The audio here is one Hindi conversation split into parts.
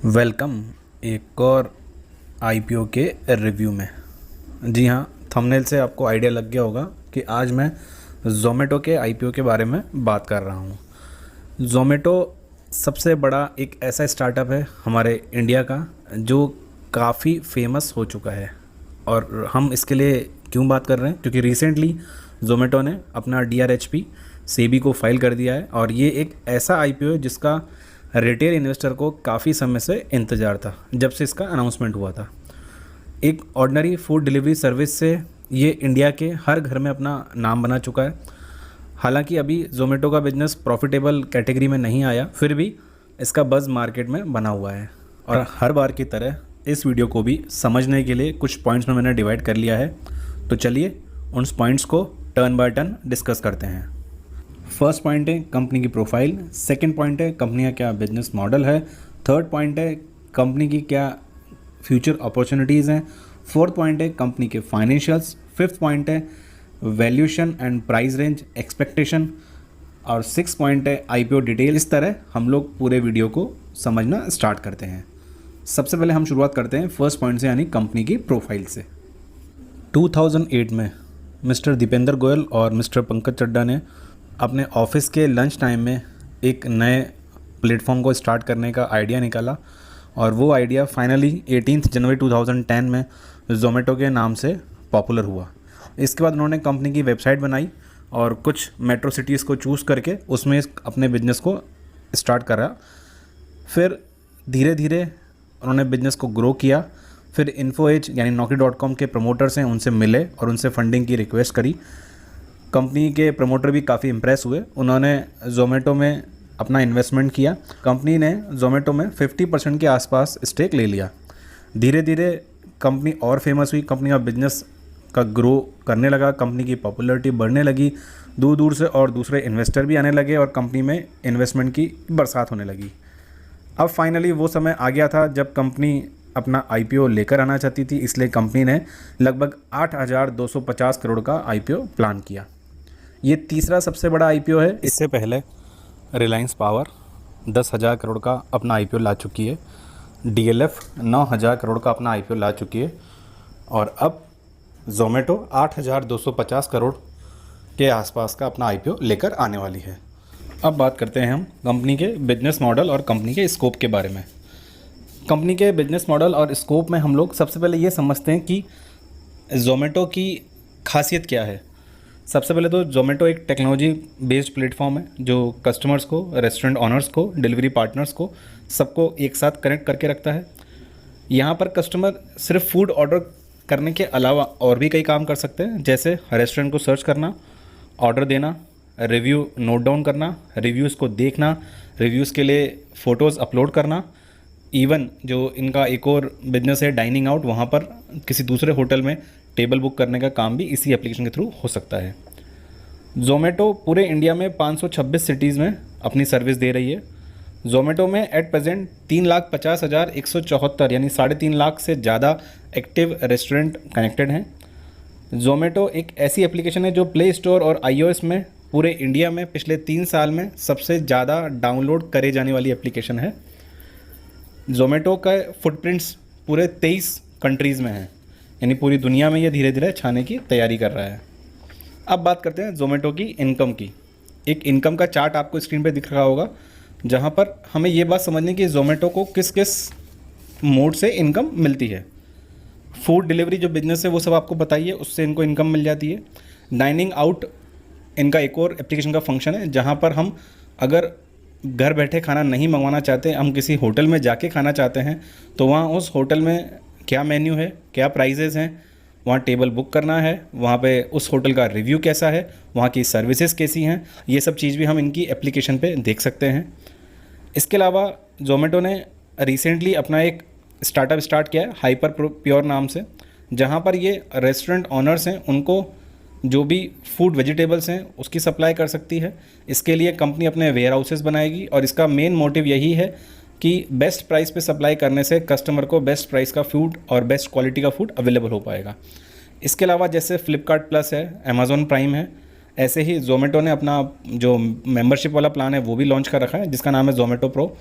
वेलकम एक और आईपीओ के रिव्यू में। जी हाँ, थंबनेल से आपको आइडिया लग गया होगा कि आज मैं ज़ोमैटो के आईपीओ के बारे में बात कर रहा हूँ। ज़ोमैटो सबसे बड़ा एक ऐसा स्टार्टअप है हमारे इंडिया का जो काफ़ी फेमस हो चुका है। और हम इसके लिए क्यों बात कर रहे हैं, क्योंकि रिसेंटली ज़ोमैटो ने अपना डीआरएचपी सेबी को फाइल कर दिया है और ये एक ऐसा आईपीओ है जिसका रिटेल इन्वेस्टर को काफ़ी समय से इंतज़ार था, जब से इसका अनाउंसमेंट हुआ था। एक ऑर्डिनरी फूड डिलीवरी सर्विस से ये इंडिया के हर घर में अपना नाम बना चुका है। हालांकि अभी ज़ोमैटो का बिजनेस प्रॉफिटेबल कैटेगरी में नहीं आया, फिर भी इसका बज़ मार्केट में बना हुआ है। और हर बार की तरह इस वीडियो को भी समझने के लिए कुछ पॉइंट्स में मैंने डिवाइड कर लिया है। तो चलिए उन पॉइंट्स को टर्न बाय टर्न डिस्कस करते हैं। फर्स्ट पॉइंट है कंपनी की प्रोफाइल, सेकंड पॉइंट है कंपनी का क्या बिजनेस मॉडल है, थर्ड पॉइंट है कंपनी की क्या फ्यूचर अपॉर्चुनिटीज़ हैं, फोर्थ पॉइंट है कंपनी के फाइनेंशियल्स, फिफ्थ पॉइंट है valuation and price range expectation, और सिक्स पॉइंट है आईपीओ डिटेल। इस तरह हम लोग पूरे वीडियो को समझना स्टार्ट करते हैं। सबसे पहले हम शुरुआत करते हैं फर्स्ट पॉइंट से, यानी कंपनी की प्रोफाइल से। 2008 में मिस्टर दीपेंद्र गोयल और मिस्टर पंकज चड्ढा ने अपने ऑफिस के लंच टाइम में एक नए प्लेटफॉर्म को स्टार्ट करने का आइडिया निकाला और वो आइडिया फाइनली 18 जनवरी 2010 में ज़ोमैटो के नाम से पॉपुलर हुआ। इसके बाद उन्होंने कंपनी की वेबसाइट बनाई और कुछ मेट्रो सिटीज़ को चूज़ करके उसमें अपने बिजनेस को स्टार्ट करा। फिर धीरे धीरे उन्होंने बिजनेस को ग्रो किया। फिर इन्फोएज यानी नौकरी.com के प्रमोटर्स हैं, उनसे मिले और उनसे फंडिंग की रिक्वेस्ट करी। कंपनी के प्रमोटर भी काफ़ी इम्प्रेस हुए, उन्होंने ज़ोमैटो में अपना इन्वेस्टमेंट किया। कंपनी ने ज़ोमैटो में 50% के आसपास स्टेक ले लिया। धीरे धीरे कंपनी और फेमस हुई, कंपनी का बिजनेस का ग्रो करने लगा, कंपनी की पॉपुलैरिटी बढ़ने लगी, दूर दूर से और दूसरे इन्वेस्टर भी आने लगे और कंपनी में इन्वेस्टमेंट की बरसात होने लगी। अब फाइनली वो समय आ गया था जब कंपनी अपना आईपीओ लेकर आना चाहती थी, इसलिए कंपनी ने लगभग 8,250 करोड़ का आईपीओ प्लान किया। ये तीसरा सबसे बड़ा आईपीओ है। इससे पहले रिलायंस पावर 10,000 करोड़ का अपना आईपीओ ला चुकी है, डीएलएफ 9,000 करोड़ का अपना आईपीओ ला चुकी है और अब ज़ोमैटो 8,250 करोड़ के आसपास का अपना आईपीओ लेकर आने वाली है। अब बात करते हैं हम कंपनी के बिजनेस मॉडल और कंपनी के स्कोप के बारे में। कंपनी के बिजनेस मॉडल और स्कोप में हम लोग सबसे पहले ये समझते हैं कि ज़ोमैटो की खासियत क्या है। सबसे पहले तो ज़ोमैटो एक टेक्नोलॉजी बेस्ड प्लेटफॉर्म है जो कस्टमर्स को, रेस्टोरेंट ऑनर्स को, डिलीवरी पार्टनर्स को, सबको एक साथ कनेक्ट करके रखता है। यहाँ पर कस्टमर सिर्फ फूड ऑर्डर करने के अलावा और भी कई काम कर सकते हैं, जैसे रेस्टोरेंट को सर्च करना, ऑर्डर देना, रिव्यू नोट डाउन करना, रिव्यूज़ को देखना, रिव्यूज़ के लिए फ़ोटोज़ अपलोड करना। इवन जो इनका एक और बिजनेस है डाइनिंग आउट, वहाँ पर किसी दूसरे होटल में टेबल बुक करने का काम भी इसी एप्लीकेशन के थ्रू हो सकता है। ज़ोमैटो पूरे इंडिया में 526 सिटीज़ में अपनी सर्विस दे रही है। ज़ोमैटो में एट प्रेजेंट 3,50,174 यानी 3.5 लाख से ज़्यादा एक्टिव रेस्टोरेंट कनेक्टेड हैं। ज़ोमैटो एक ऐसी एप्लीकेशन है जो प्ले स्टोर और iOS में पूरे इंडिया में पिछले 3 साल में सबसे ज़्यादा डाउनलोड करे जाने वाली एप्लीकेशन है। ज़ोमैटो का फुटप्रिंट्स पूरे 23 कंट्रीज़ में है, यानी पूरी दुनिया में ये धीरे धीरे छाने की तैयारी कर रहा है। अब बात करते हैं ज़ोमैटो की इनकम की। एक इनकम का चार्ट आपको स्क्रीन पे दिख रहा होगा, जहाँ पर हमें ये बात समझनी कि ज़ोमैटो को किस किस मोड से इनकम मिलती है। फूड डिलीवरी जो बिजनेस है वो सब आपको बताइए, उससे इनको इनकम मिल जाती है। डाइनिंग आउट इनका एक और एप्लीकेशन का फंक्शन है, जहाँ पर हम अगर घर बैठे खाना नहीं मंगवाना चाहते, हम किसी होटल में जाके खाना चाहते हैं, तो वहाँ उस होटल में क्या मेन्यू है, क्या प्राइजेज़ हैं, वहाँ टेबल बुक करना है, वहाँ पे उस होटल का रिव्यू कैसा है, वहाँ की सर्विसेज कैसी हैं, ये सब चीज़ भी हम इनकी एप्लीकेशन पे देख सकते हैं। इसके अलावा ज़ोमैटो ने रिसेंटली अपना एक स्टार्टअप स्टार्ट किया है हाइपर प्योर नाम से, जहाँ पर ये रेस्टोरेंट ऑनर्स हैं उनको जो भी फूड वेजिटेबल्स हैं उसकी सप्लाई कर सकती है। इसके लिए कंपनी अपने वेयर हाउसेस बनाएगी और इसका मेन मोटिव यही है कि बेस्ट प्राइस पे सप्लाई करने से कस्टमर को बेस्ट प्राइस का फूड और बेस्ट क्वालिटी का फूड अवेलेबल हो पाएगा। इसके अलावा जैसे फ्लिपकार्ट प्लस है, अमेज़ॉन प्राइम है, ऐसे ही ज़ोमैटो ने अपना जो मेंबरशिप वाला प्लान है वो भी लॉन्च कर रखा है, जिसका नाम है ज़ोमैटो प्रो,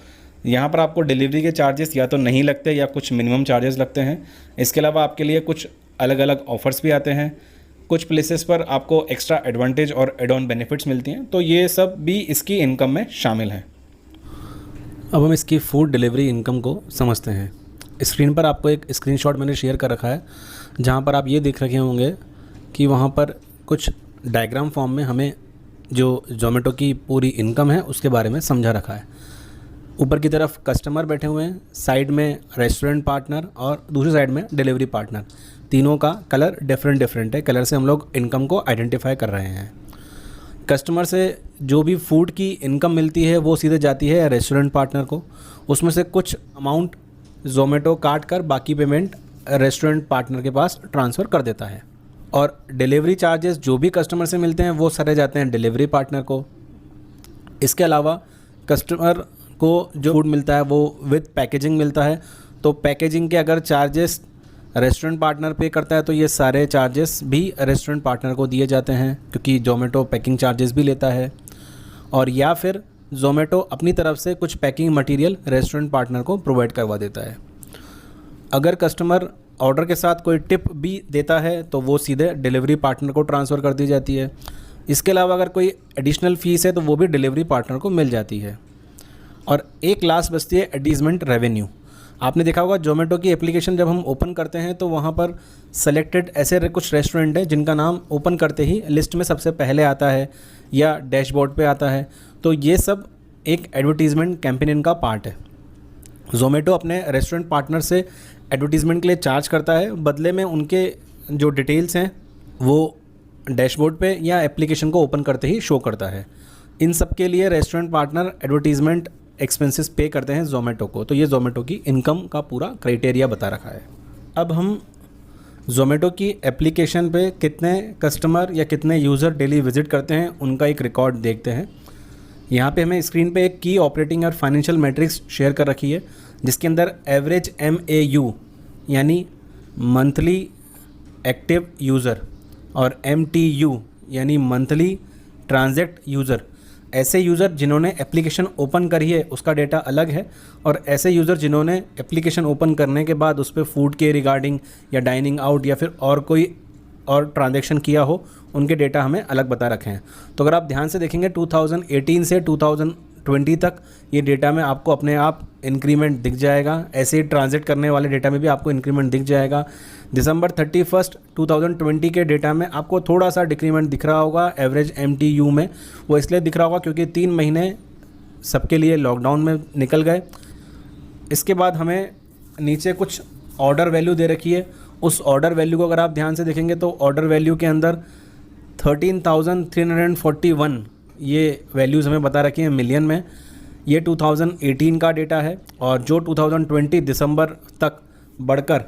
यहाँ पर आपको डिलीवरी के चार्जेस या तो नहीं लगते या कुछ मिनिमम चार्जेस लगते हैं। इसके अलावा आपके लिए कुछ अलग अलग ऑफ़र्स भी आते हैं। कुछ प्लेसेस पर आपको एक्स्ट्रा एडवांटेज और एड ऑन बेनिफिट्स मिलती हैं, तो ये सब भी इसकी इनकम में शामिल हैं। अब हम इसकी फूड डिलीवरी इनकम को समझते हैं। स्क्रीन पर आपको एक स्क्रीनशॉट मैंने शेयर कर रखा है, जहाँ पर आप ये देख रखे होंगे कि वहाँ पर कुछ डायग्राम फॉर्म में हमें जो ज़ोमैटो की पूरी इनकम है उसके बारे में समझा रखा है। ऊपर की तरफ कस्टमर बैठे हुए हैं, साइड में रेस्टोरेंट पार्टनर और दूसरी साइड में डिलीवरी पार्टनर। तीनों का कलर डिफरेंट है। कलर से हम लोग इनकम को आइडेंटिफाई कर रहे हैं। कस्टमर से जो भी फूड की इनकम मिलती है वो सीधे जाती है रेस्टोरेंट पार्टनर को। उसमें से कुछ अमाउंट ज़ोमैटो काट कर बाकी पेमेंट रेस्टोरेंट पार्टनर के पास ट्रांसफ़र कर देता है। और डिलीवरी चार्जेस जो भी कस्टमर से मिलते हैं वो सारे जाते हैं डिलीवरी पार्टनर को। इसके अलावा कस्टमर को जो फूड मिलता है वो विद पैकेजिंग मिलता है, तो पैकेजिंग के अगर चार्जेस रेस्टोरेंट पार्टनर पे करता है तो ये सारे चार्जेस भी रेस्टोरेंट पार्टनर को दिए जाते हैं, क्योंकि ज़ोमैटो पैकिंग चार्जेस भी लेता है। और या फिर ज़ोमैटो अपनी तरफ से कुछ पैकिंग मटेरियल रेस्टोरेंट पार्टनर को प्रोवाइड करवा देता है। अगर कस्टमर ऑर्डर के साथ कोई टिप भी देता है तो वो सीधे डिलीवरी पार्टनर को ट्रांसफ़र कर दी जाती है। इसके अलावा अगर कोई एडिशनल फ़ीस है तो वो भी डिलीवरी पार्टनर को मिल जाती है। और एक लास्ट बचती है एडवर्टीज़मेंट रेवेन्यू। आपने देखा होगा ज़ोमैटो की एप्लीकेशन जब हम ओपन करते हैं तो वहाँ पर सेलेक्टेड ऐसे कुछ रेस्टोरेंट हैं जिनका नाम ओपन करते ही लिस्ट में सबसे पहले आता है या डैशबोर्ड पे आता है। तो ये सब एक एडवर्टीज़मेंट कैंपेन का पार्ट है। ज़ोमैटो अपने रेस्टोरेंट पार्टनर से एडवर्टीज़मेंट के लिए चार्ज करता है, बदले में उनके जो डिटेल्स हैं वो डैशबोर्ड पे या एप्लीकेशन को ओपन करते ही शो करता है। इन सब के लिए रेस्टोरेंट पार्टनर एडवर्टीज़मेंट एक्सपेंसेस पे करते हैं ज़ोमैटो को। तो ये ज़ोमैटो की इनकम का पूरा क्राइटेरिया बता रखा है। अब हम ज़ोमैटो की एप्लीकेशन पे कितने कस्टमर या कितने यूज़र डेली विज़िट करते हैं उनका एक रिकॉर्ड देखते हैं। यहाँ पे हमें स्क्रीन पे एक की ऑपरेटिंग और फाइनेंशियल मैट्रिक्स शेयर कर रखी है, जिसके अंदर एवरेज MAU यानी मंथली एक्टिव यूज़र और MTU यानी मंथली ट्रांजैक्ट यूज़र, ऐसे यूज़र जिन्होंने एप्लीकेशन ओपन करी है उसका डेटा अलग है, और ऐसे यूज़र जिन्होंने एप्लीकेशन ओपन करने के बाद उस पर फूड के रिगार्डिंग या डाइनिंग आउट या फिर और कोई और ट्रांजैक्शन किया हो उनके डेटा हमें अलग बता रखे हैं। तो अगर आप ध्यान से देखेंगे 2018 से 2020 तक ये डेटा में आपको अपने आप इंक्रीमेंट दिख जाएगा। ऐसे ही ट्रांजिट करने वाले डेटा में भी आपको इंक्रीमेंट दिख जाएगा। दिसंबर 31 2020 के डेटा में आपको थोड़ा सा डिक्रीमेंट दिख रहा होगा एवरेज MTU में। वो इसलिए दिख रहा होगा क्योंकि 3 महीने सबके लिए लॉकडाउन में निकल गए। इसके बाद हमें नीचे कुछ ऑर्डर वैल्यू दे रखी है। उस ऑर्डर वैल्यू को अगर आप ध्यान से देखेंगे तो ऑर्डर वैल्यू के अंदर 13,341 ये वैल्यूज़ हमें बता रखी हैं मिलियन में। ये 2018 का डेटा है, और जो 2020 दिसंबर तक बढ़कर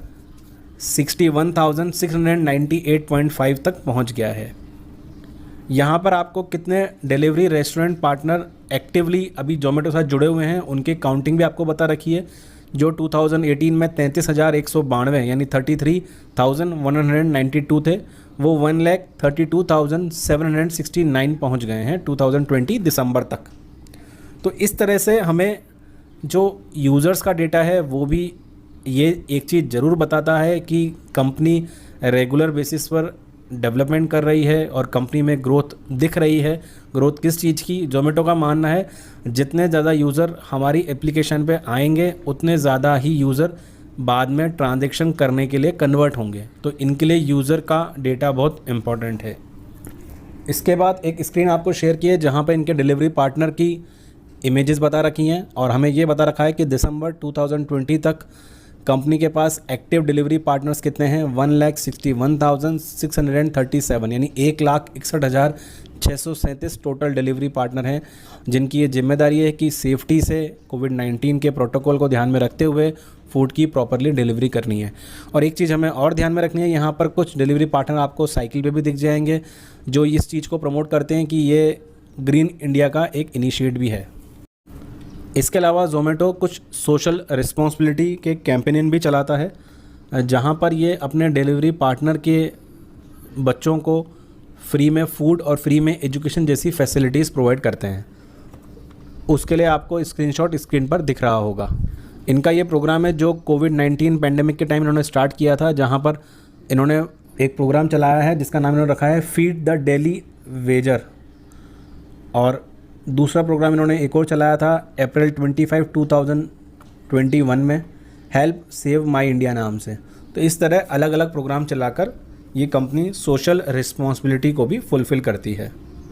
61,698.5 तक पहुंच गया है। यहाँ पर आपको कितने डिलीवरी रेस्टोरेंट पार्टनर एक्टिवली अभी ज़ोमैटो साथ जुड़े हुए हैं उनकी काउंटिंग भी आपको बता रखी है। जो 2018 में 33,192 यानी 33,192 थे, वो 1,32,769 पहुंच गए हैं 2020 दिसंबर तक। तो इस तरह से हमें जो यूज़र्स का डेटा है वो भी ये एक चीज़ ज़रूर बताता है कि कंपनी रेगुलर बेसिस पर डेवलपमेंट कर रही है और कंपनी में ग्रोथ दिख रही है। ग्रोथ किस चीज़ की? ज़ोमैटो का मानना है जितने ज़्यादा यूज़र हमारी एप्लीकेशन पे आएंगे उतने ज़्यादा ही यूज़र बाद में ट्रांजैक्शन करने के लिए कन्वर्ट होंगे। तो इनके लिए यूज़र का डेटा बहुत इम्पॉर्टेंट है। इसके बाद एक स्क्रीन आपको शेयर की है जहाँ पर इनके डिलीवरी पार्टनर की इमेजेस बता रखी हैं, और हमें ये बता रखा है कि दिसंबर 2020 तक कंपनी के पास एक्टिव डिलीवरी पार्टनर्स कितने हैं। 1,61,637 यानी 1,61,637 टोटल डिलीवरी पार्टनर हैं, जिनकी ये जिम्मेदारी है कि सेफ्टी से कोविड-19 के प्रोटोकॉल को ध्यान में रखते हुए फूड की प्रॉपरली डिलीवरी करनी है। और एक चीज़ हमें और ध्यान में रखनी है, यहाँ पर कुछ डिलीवरी पार्टनर आपको साइकिल पे भी दिख जाएंगे जो इस चीज़ को प्रमोट करते हैं कि ये ग्रीन इंडिया का एक इनिशिएट भी है। इसके अलावा ज़ोमैटो कुछ सोशल रिस्पॉन्सिबिलिटी के कैंपेन भी चलाता है, जहाँ पर ये अपने डिलीवरी पार्टनर के बच्चों को फ्री में फूड और फ्री में एजुकेशन जैसी फैसिलिटीज़ प्रोवाइड करते हैं। उसके लिए आपको स्क्रीनशॉट स्क्रीन पर दिख रहा होगा। इनका ये प्रोग्राम है जो कोविड-19 पैंडेमिक के टाइम इन्होंने स्टार्ट किया था, जहाँ पर इन्होंने एक प्रोग्राम चलाया है जिसका नाम इन्होंने रखा है फीड द डेली वेजर। और दूसरा प्रोग्राम इन्होंने एक और चलाया था अप्रैल 25, 2021 में, हेल्प सेव माई इंडिया नाम से। तो इस तरह अलग अलग प्रोग्राम चलाकर ये कंपनी सोशल रिस्पॉन्सिबिलिटी को भी फुलफ़िल करती है।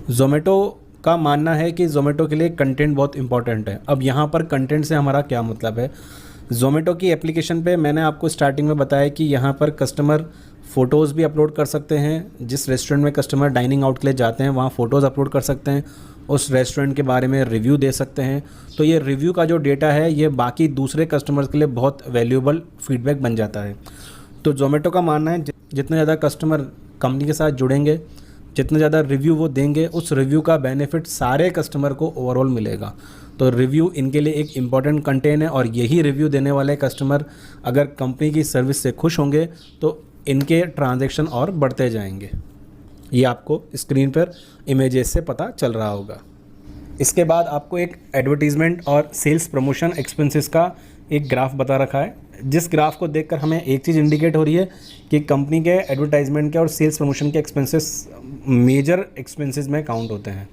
ज़ोमैटो का मानना है कि ज़ोमैटो के लिए कंटेंट बहुत इंपॉर्टेंट है। अब यहाँ पर कंटेंट से हमारा क्या मतलब है? ज़ोमैटो की एप्लीकेशन पे मैंने आपको स्टार्टिंग में बताया कि यहाँ पर कस्टमर फ़ोटोज़ भी अपलोड कर सकते हैं। जिस रेस्टोरेंट में कस्टमर डाइनिंग आउट के लिए जाते हैं वहाँ फ़ोटोज़ अपलोड कर सकते हैं, उस रेस्टोरेंट के बारे में रिव्यू दे सकते हैं। तो ये रिव्यू का जो डेटा है ये बाकी दूसरे कस्टमर्स के लिए बहुत वैल्यूएबल फीडबैक बन जाता है। तो ज़ोमैटो का मानना है जितने ज़्यादा कस्टमर कंपनी के साथ जुड़ेंगे, जितना ज़्यादा रिव्यू वो देंगे, उस रिव्यू का बेनिफिट सारे कस्टमर को ओवरऑल मिलेगा। तो रिव्यू इनके लिए एक इम्पॉर्टेंट कंटेंट है और यही रिव्यू देने वाले कस्टमर अगर कंपनी की सर्विस से खुश होंगे तो इनके ट्रांजैक्शन और बढ़ते जाएंगे। ये आपको स्क्रीन पर इमेजेस से पता चल रहा होगा। इसके बाद आपको एक एडवर्टीज़मेंट और सेल्स प्रमोशन एक्सपेंसेस का एक ग्राफ बता रखा है, जिस ग्राफ को देखकर हमें एक चीज़ इंडिकेट हो रही है कि कंपनी के एडवर्टाइजमेंट के और सेल्स प्रमोशन के एक्सपेंसेस मेजर एक्सपेंसेस में काउंट होते हैं।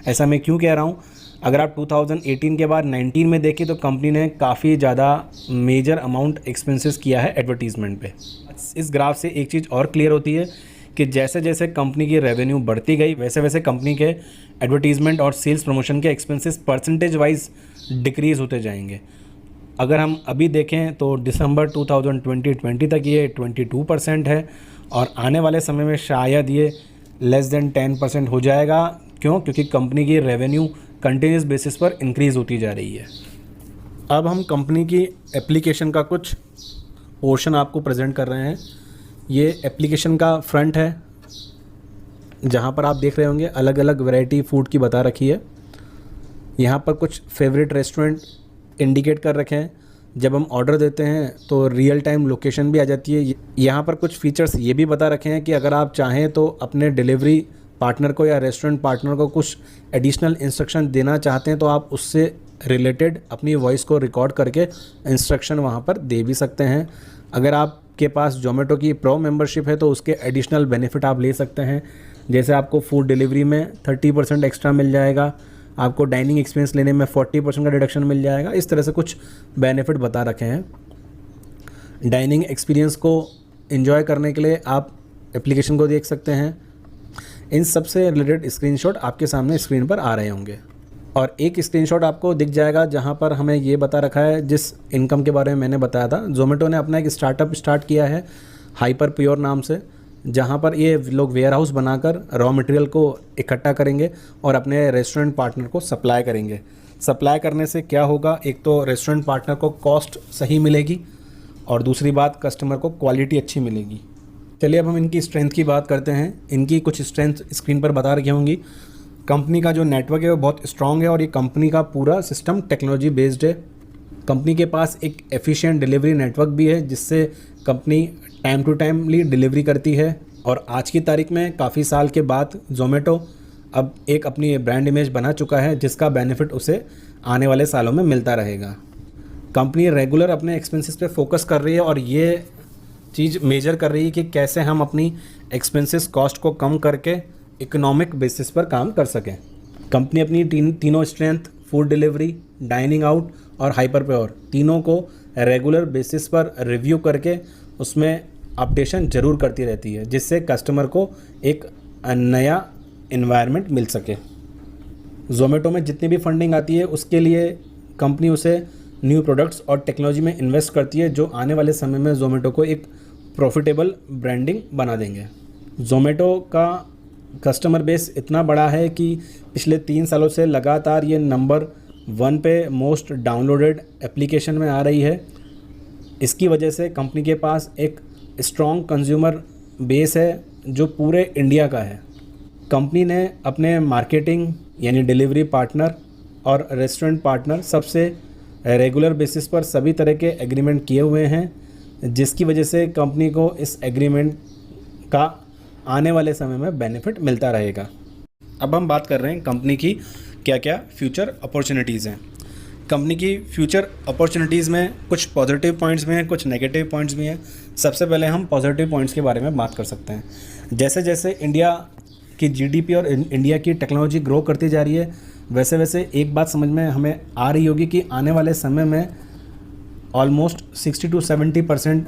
ऐसा मैं क्यों कह रहा हूँ? अगर आप 2018 के बाद 19 में देखें तो कंपनी ने काफ़ी ज़्यादा मेजर अमाउंट एक्सपेंसेस किया है एडवर्टीज़मेंट पे। इस ग्राफ से एक चीज़ और क्लियर होती है कि जैसे जैसे कंपनी की रेवेन्यू बढ़ती गई वैसे वैसे कंपनी के एडवर्टीज़मेंट और सेल्स प्रमोशन के एक्सपेंसेस परसेंटेज वाइज डिक्रीज़ होते जाएंगे। अगर हम अभी देखें तो दिसंबर 2020 तक ये 22% है और आने वाले समय में शायद ये लेस देन 10% हो जाएगा। क्यों? क्योंकि कंपनी की रेवेन्यू कंटिन्यूस बेसिस पर इंक्रीज़ होती जा रही है। अब हम कंपनी की एप्लीकेशन का कुछ पोर्शन आपको प्रेजेंट कर रहे हैं। ये एप्लीकेशन का फ्रंट है जहाँ पर आप देख रहे होंगे अलग अलग वैरायटी फ़ूड की बता रखी है। यहाँ पर कुछ फेवरेट रेस्टोरेंट इंडिकेट कर रखे हैं। जब हम ऑर्डर देते हैं तो रियल टाइम लोकेशन भी आ जाती है। यहाँ पर कुछ फीचर्स ये भी बता रखे हैं कि अगर आप चाहें तो अपने डिलीवरी पार्टनर को या रेस्टोरेंट पार्टनर को कुछ एडिशनल इंस्ट्रक्शन देना चाहते हैं तो आप उससे रिलेटेड अपनी वॉइस को रिकॉर्ड करके इंस्ट्रक्शन वहाँ पर दे भी सकते हैं। अगर आपके पास ज़ोमैटो की प्रो मेंबरशिप है तो उसके एडिशनल बेनिफिट आप ले सकते हैं। जैसे आपको फूड डिलीवरी में 30% एक्स्ट्रा मिल जाएगा, आपको डाइनिंग एक्सपीरियंस लेने में 40% का डिडक्शन मिल जाएगा। इस तरह से कुछ बेनिफिट बता रखे हैं। डाइनिंग एक्सपीरियंस को एंजॉय करने के लिए आप एप्लीकेशन को देख सकते हैं। इन सब से रिलेटेड स्क्रीनशॉट आपके सामने स्क्रीन पर आ रहे होंगे और एक स्क्रीनशॉट आपको दिख जाएगा जहां पर हमें ये बता रखा है जिस इनकम के बारे में मैंने बताया था। ज़ोमैटो ने अपना एक स्टार्टअप स्टार्ट किया है हाइपर प्योर नाम से, जहां पर ये लोग वेयर हाउस बनाकर रॉ मटेरियल को इकट्ठा करेंगे और अपने रेस्टोरेंट पार्टनर को सप्लाई करेंगे। सप्लाई करने से क्या होगा? एक तो रेस्टोरेंट पार्टनर को कॉस्ट सही मिलेगी और दूसरी बात कस्टमर को क्वालिटी अच्छी मिलेगी। चलिए अब हम इनकी स्ट्रेंथ की बात करते हैं। इनकी कुछ स्ट्रेंथ स्क्रीन पर बता रखी होंगी। कंपनी का जो नेटवर्क है वो बहुत स्ट्रॉन्ग है और ये कंपनी का पूरा सिस्टम टेक्नोलॉजी बेस्ड है। कंपनी के पास एक एफिशिएंट डिलीवरी नेटवर्क भी है जिससे company time to timely delivery करती है। और आज की तारीख में काफ़ी साल के बाद ज़ोमैटो अब एक अपनी ब्रांड इमेज बना चुका है जिसका बेनिफिट उसे आने वाले सालों में मिलता रहेगा। कंपनी रेगुलर अपने एक्सपेंसेस पे फोकस कर रही है और ये चीज़ मेजर कर रही है कि कैसे हम अपनी एक्सपेंसेस कॉस्ट को कम करके इकोनॉमिक बेसिस पर काम कर सकें। कंपनी अपनी तीनों strength food delivery, dining out और हाइपर प्योर तीनों को रेगुलर बेसिस पर रिव्यू करके उसमें अपडेशन ज़रूर करती रहती है जिससे कस्टमर को एक नया एनवायरनमेंट मिल सके। ज़ोमैटो में जितनी भी फंडिंग आती है उसके लिए कंपनी उसे न्यू प्रोडक्ट्स और टेक्नोलॉजी में इन्वेस्ट करती है जो आने वाले समय में ज़ोमैटो को एक प्रॉफिटेबल ब्रांडिंग बना देंगे। ज़ोमैटो का कस्टमर बेस इतना बड़ा है कि पिछले 3 सालों से लगातार ये नंबर 1 पे मोस्ट डाउनलोडेड एप्लीकेशन में आ रही है। इसकी वजह से कंपनी के पास एक स्ट्रॉन्ग कंज्यूमर बेस है जो पूरे इंडिया का है। कंपनी ने अपने मार्केटिंग यानी डिलीवरी पार्टनर और रेस्टोरेंट पार्टनर सबसे रेगुलर बेसिस पर सभी तरह के एग्रीमेंट किए हुए हैं जिसकी वजह से कंपनी को इस एग्रीमेंट का आने वाले समय में बेनिफिट मिलता रहेगा। अब हम बात कर रहे हैं कंपनी की क्या क्या फ्यूचर अपॉर्चुनिटीज़ हैं। कंपनी की फ्यूचर अपॉर्चुनिटीज़ में कुछ पॉजिटिव पॉइंट्स भी हैं, कुछ नेगेटिव पॉइंट्स भी हैं। सबसे पहले हम पॉजिटिव पॉइंट्स के बारे में बात कर सकते हैं। जैसे जैसे इंडिया की जीडीपी और इंडिया की टेक्नोलॉजी ग्रो करती जा रही है, वैसे वैसे एक बात समझ में हमें आ रही होगी कि आने वाले समय में ऑलमोस्ट 60 to 70%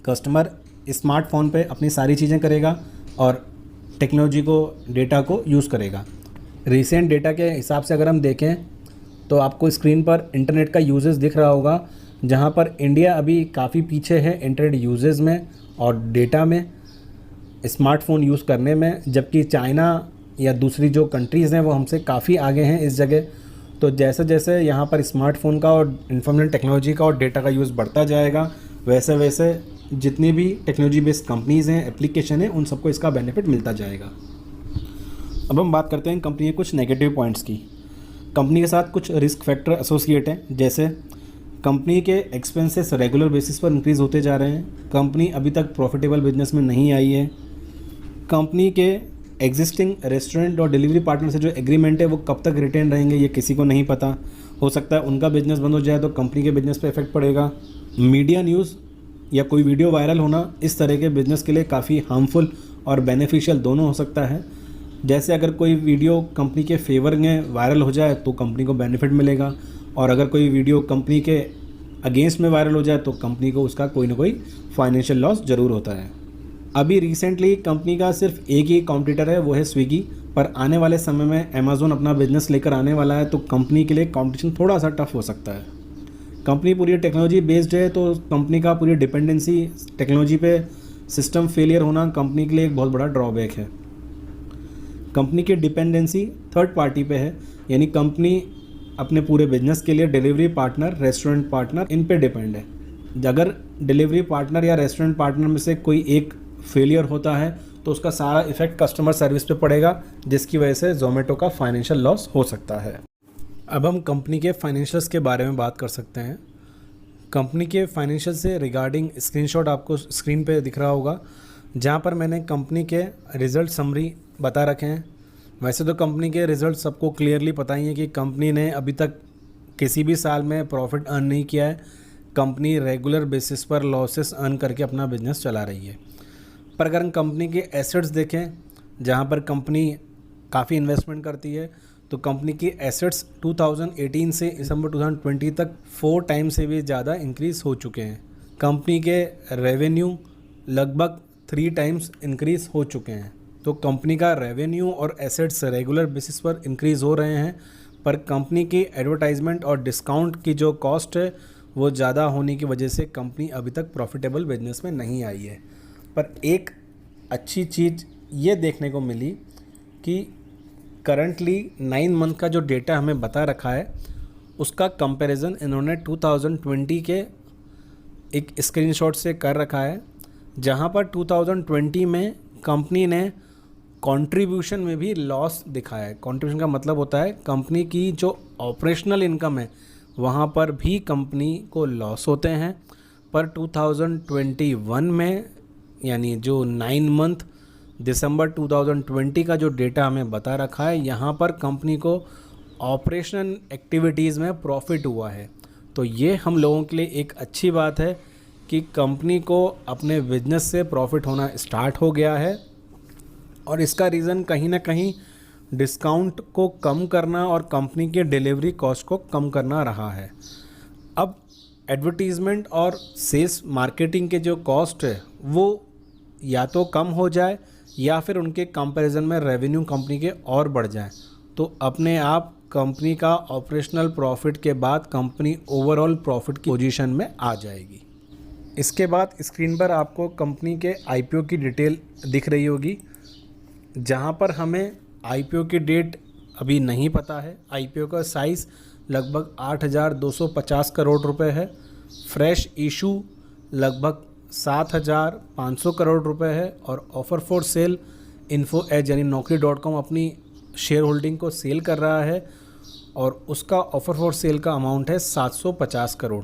कस्टमर स्मार्टफोन पे अपनी सारी चीज़ें करेगा और टेक्नोलॉजी को, डेटा को यूज़ करेगा। रिसेंट डेटा के हिसाब से अगर हम देखें तो आपको स्क्रीन पर इंटरनेट का यूजेस दिख रहा होगा, जहां पर इंडिया अभी काफ़ी पीछे है इंटरनेट यूजेस में और डेटा में, स्मार्टफ़ोन यूज़ करने में, जबकि चाइना या दूसरी जो कंट्रीज़ हैं वो हमसे काफ़ी आगे हैं इस जगह। तो जैसे जैसे यहाँ पर स्मार्टफ़ोन का और इंफॉर्मेशन टेक्नोलॉजी का और डेटा का यूज़ बढ़ता जाएगा, वैसे वैसे जितनी भी टेक्नोलॉजी बेस्ड कंपनीज़ हैं, एप्लीकेशन हैं, उन सबको इसका बेनिफिट मिलता जाएगा। अब हम बात करते हैं कंपनी के कुछ नेगेटिव पॉइंट्स की। कंपनी के साथ कुछ रिस्क फैक्टर एसोसिएट हैं, जैसे कंपनी के एक्सपेंसेस रेगुलर बेसिस पर इंक्रीज़ होते जा रहे हैं, कंपनी अभी तक प्रॉफिटेबल बिजनेस में नहीं आई है, कंपनी के एग्जिस्टिंग रेस्टोरेंट और डिलीवरी पार्टनर से जो एग्रीमेंट है वो कब तक रिटेन रहेंगे ये किसी को नहीं पता। हो सकता है उनका बिजनेस बंद हो जाए तो कंपनी के बिजनेस पे इफेक्ट पड़ेगा। मीडिया न्यूज़ या कोई वीडियो वायरल होना इस तरह के बिजनेस के लिए काफ़ी हार्मफुल और बेनिफिशियल दोनों हो सकता है। जैसे अगर कोई वीडियो कंपनी के फेवर में वायरल हो जाए तो कंपनी को बेनिफिट मिलेगा, और अगर कोई वीडियो कंपनी के अगेंस्ट में वायरल हो जाए तो कंपनी को उसका कोई ना कोई फाइनेंशियल लॉस ज़रूर होता है। अभी रिसेंटली कंपनी का सिर्फ एक ही कॉम्पिटिटर है, वो है स्विगी, पर आने वाले समय में अमेज़ॉन अपना बिजनेस लेकर आने वाला है, तो कंपनी के लिए कंपटीशन थोड़ा सा टफ हो सकता है। कंपनी पूरी टेक्नोलॉजी बेस्ड है, तो कंपनी का पूरी डिपेंडेंसी टेक्नोलॉजी पे सिस्टम फेलियर होना कंपनी के लिए एक बहुत बड़ा ड्रॉबैक है। कंपनी की डिपेंडेंसी थर्ड पार्टी पे है, यानी कंपनी अपने पूरे बिजनेस के लिए डिलीवरी पार्टनर, रेस्टोरेंट पार्टनर, इन पे डिपेंड है। अगर डिलीवरी पार्टनर या रेस्टोरेंट पार्टनर में से कोई एक फेलियर होता है तो उसका सारा इफेक्ट कस्टमर सर्विस पे पड़ेगा, जिसकी वजह से जोमेटो का फाइनेंशियल लॉस हो सकता है। अब हम कंपनी के फाइनेंशियल्स के बारे में बात कर सकते हैं। कंपनी के फाइनेंशियल से रिगार्डिंग स्क्रीनशॉट आपको स्क्रीन पे दिख रहा होगा, जहाँ पर मैंने कंपनी के रिज़ल्ट समरी बता रखे हैं। वैसे तो कंपनी के रिज़ल्ट सबको क्लियरली पता ही है कि कंपनी ने अभी तक किसी भी साल में प्रॉफिट अर्न नहीं किया है। कंपनी रेगुलर बेसिस पर लॉसेस अर्न करके अपना बिजनेस चला रही है। पर अगर हम कंपनी के एसेट्स देखें, जहाँ पर कंपनी काफ़ी इन्वेस्टमेंट करती है, तो कंपनी की एसेट्स 2018 से दिसंबर 2020 तक 4 टाइम्स से भी ज़्यादा इंक्रीज़ हो चुके हैं। कंपनी के रेवेन्यू लगभग 3 टाइम्स इंक्रीज़ हो चुके हैं। तो कंपनी का रेवेन्यू और एसेट्स रेगुलर बेसिस पर इंक्रीज़ हो रहे हैं, पर कंपनी की एडवर्टाइजमेंट और डिस्काउंट की जो कॉस्ट है वो ज़्यादा होने की वजह से कंपनी अभी तक प्रॉफिटेबल बिजनेस में नहीं आई है। पर एक अच्छी चीज़ ये देखने को मिली कि करंटली 9 मंथ का जो डेटा हमें बता रखा है उसका कंपैरिजन इन्होंने 2020 के एक स्क्रीनशॉट से कर रखा है, जहां पर 2020 में कंपनी ने कंट्रीब्यूशन में भी लॉस दिखाया है। कंट्रीब्यूशन का मतलब होता है कंपनी की जो ऑपरेशनल इनकम है वहां पर भी कंपनी को लॉस होते हैं। पर 2021 में, यानी जो 9 मंथ दिसंबर 2020 का जो डेटा हमें बता रखा है, यहाँ पर कंपनी को ऑपरेशन एक्टिविटीज़ में प्रॉफिट हुआ है। तो ये हम लोगों के लिए एक अच्छी बात है कि कंपनी को अपने बिजनेस से प्रॉफिट होना स्टार्ट हो गया है, और इसका रीज़न कहीं ना कहीं डिस्काउंट को कम करना और कंपनी के डिलीवरी कॉस्ट को कम करना रहा है। अब एडवर्टीज़मेंट और सेल्स मार्केटिंग के जो कॉस्ट है वो या तो कम हो जाए या फिर उनके कंपैरिजन में रेवेन्यू कंपनी के और बढ़ जाए, तो अपने आप कंपनी का ऑपरेशनल प्रॉफिट के बाद कंपनी ओवरऑल प्रॉफिट की पोजीशन में आ जाएगी। इसके बाद स्क्रीन पर आपको कंपनी के आईपीओ की डिटेल दिख रही होगी, जहां पर हमें आईपीओ की डेट अभी नहीं पता है। आईपीओ का साइज़ लगभग 8,250 करोड़ रुपए है। फ्रेश इशू लगभग 7,500 करोड़ रुपए है, और offer for sale info edge यानी naukri.com अपनी शेयर होल्डिंग को सेल कर रहा है, और उसका ऑफ़र फॉर सेल का अमाउंट है 750 crore.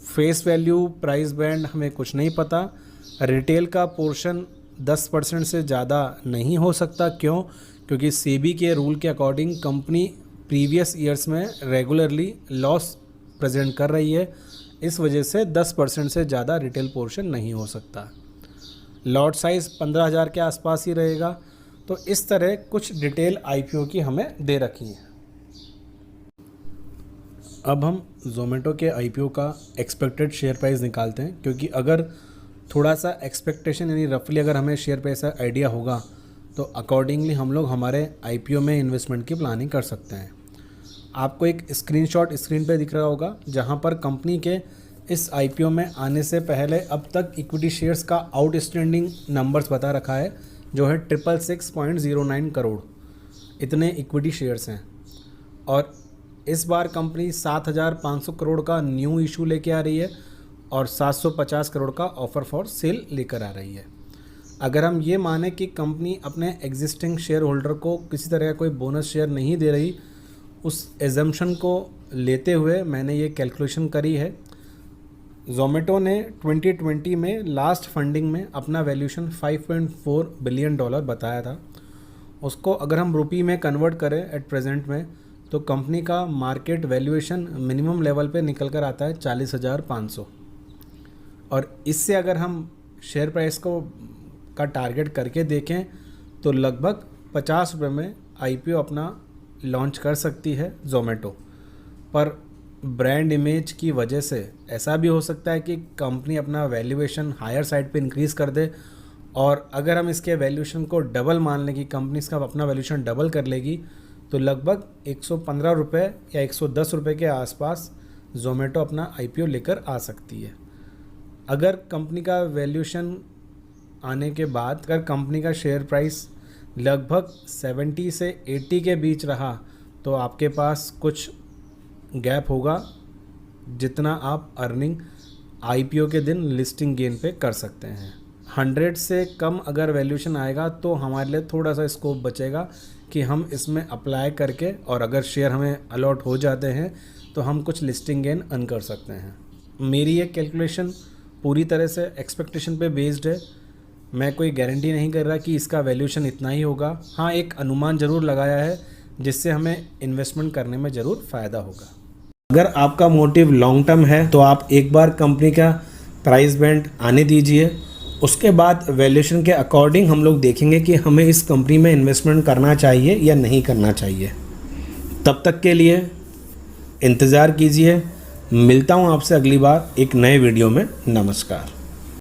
Face value, price band हमें कुछ नहीं पता। रिटेल का पोर्शन 10% से ज़्यादा नहीं हो सकता। क्यों? क्योंकि सेबी के रूल के अकॉर्डिंग कंपनी प्रीवियस ईयर्स में रेगुलरली लॉस प्रेजेंट कर रही है। इस वजह से 10% से ज़्यादा रिटेल पोर्शन नहीं हो सकता। लॉट साइज़ 15,000 के आसपास ही रहेगा। तो इस तरह कुछ डिटेल आईपीओ की हमें दे रखी है। अब हम ज़ोमैटो के आईपीओ का एक्सपेक्टेड शेयर प्राइस निकालते हैं, क्योंकि अगर थोड़ा सा एक्सपेक्टेशन यानी रफली अगर हमें शेयर प्राइस का आइडिया होगा तो अकॉर्डिंगली हम लोग हमारे आईपीओ में इन्वेस्टमेंट की प्लानिंग कर सकते हैं। आपको एक स्क्रीनशॉट स्क्रीन पे दिख रहा होगा जहां पर कंपनी के इस आईपीओ में आने से पहले अब तक इक्विटी शेयर्स का आउटस्टैंडिंग नंबर्स बता रखा है, जो है 666.09 करोड़। इतने इक्विटी शेयर्स हैं और इस बार कंपनी 7,500 करोड़ का न्यू इशू लेके आ रही है और 750 करोड़ का ऑफ़र फॉर सेल लेकर आ रही है। अगर हम ये माने कि कंपनी अपने एग्जिस्टिंग शेयर होल्डर को किसी तरह का कोई बोनस शेयर नहीं दे रही, उस एजम्पशन को लेते हुए मैंने ये कैलकुलेशन करी है। ज़ोमैटो ने 2020 में लास्ट फंडिंग में अपना वैल्यूशन $5.4 बिलियन बताया था। उसको अगर हम रुपी में कन्वर्ट करें एट प्रेजेंट में, तो कंपनी का मार्केट वैल्यूएशन मिनिमम लेवल पे निकल कर आता है 40,500। और इससे अगर हम शेयर प्राइस का टारगेट करके देखें तो लगभग 50 रुपये में आईपीओ अपना लॉन्च कर सकती है ज़ोमैटो। पर ब्रांड इमेज की वजह से ऐसा भी हो सकता है कि कंपनी अपना वैल्यूएशन हायर साइड पे इंक्रीज़ कर दे, और अगर हम इसके वैल्यूएशन को डबल मान लें कि कंपनी इसका अपना वैल्यूएशन डबल कर लेगी, तो लगभग 115 रुपये या 110 रुपये के आसपास ज़ोमैटो अपना आईपीओ लेकर आ सकती है। अगर कंपनी का वैल्यूएशन आने के बाद अगर कंपनी का शेयर प्राइस लगभग 70 से 80 के बीच रहा, तो आपके पास कुछ गैप होगा जितना आप अर्निंग आईपीओ के दिन लिस्टिंग गेन पे कर सकते हैं। 100 से कम अगर वैल्यूएशन आएगा तो हमारे लिए थोड़ा सा स्कोप बचेगा कि हम इसमें अप्लाई करके, और अगर शेयर हमें अलॉट हो जाते हैं तो हम कुछ लिस्टिंग गेन अर्न कर सकते हैं। मेरी ये कैलकुलेशन पूरी तरह से एक्सपेक्टेशन पे बेस्ड है। मैं कोई गारंटी नहीं कर रहा कि इसका वैल्यूएशन इतना ही होगा। हाँ, एक अनुमान ज़रूर लगाया है जिससे हमें इन्वेस्टमेंट करने में ज़रूर फ़ायदा होगा। अगर आपका मोटिव लॉन्ग टर्म है तो आप एक बार कंपनी का प्राइस बैंड आने दीजिए, उसके बाद वैल्यूएशन के अकॉर्डिंग हम लोग देखेंगे कि हमें इस कंपनी में इन्वेस्टमेंट करना चाहिए या नहीं करना चाहिए। तब तक के लिए इंतज़ार कीजिए। मिलता हूँ आपसे अगली बार एक नए वीडियो में। नमस्कार।